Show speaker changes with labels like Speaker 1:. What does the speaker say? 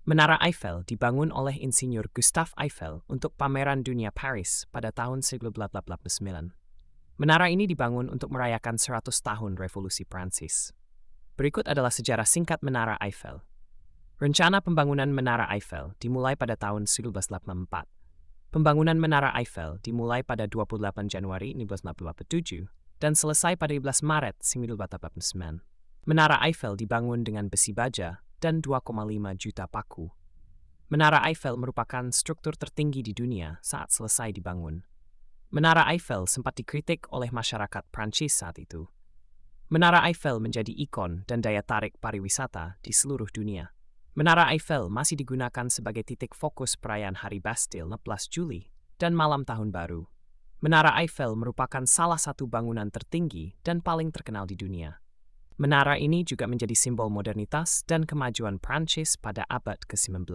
Speaker 1: Menara Eiffel dibangun oleh insinyur Gustave Eiffel untuk pameran dunia Paris pada tahun 1889. Menara ini dibangun untuk merayakan 100 tahun Revolusi Prancis. Berikut adalah sejarah singkat Menara Eiffel. Rencana pembangunan Menara Eiffel dimulai pada tahun 1984. Pembangunan Menara Eiffel dimulai pada 28 Januari 1987 dan selesai pada 11 Maret 1989. Menara Eiffel dibangun dengan besi baja dan 2,5 juta paku. Menara Eiffel merupakan struktur tertinggi di dunia saat selesai dibangun. Menara Eiffel sempat dikritik oleh masyarakat Prancis saat itu. Menara Eiffel menjadi ikon dan daya tarik pariwisata di seluruh dunia. Menara Eiffel masih digunakan sebagai titik fokus perayaan Hari Bastille 16 Juli dan Malam Tahun Baru. Menara Eiffel merupakan salah satu bangunan tertinggi dan paling terkenal di dunia. Menara ini juga menjadi simbol modernitas dan kemajuan Prancis pada abad ke-19.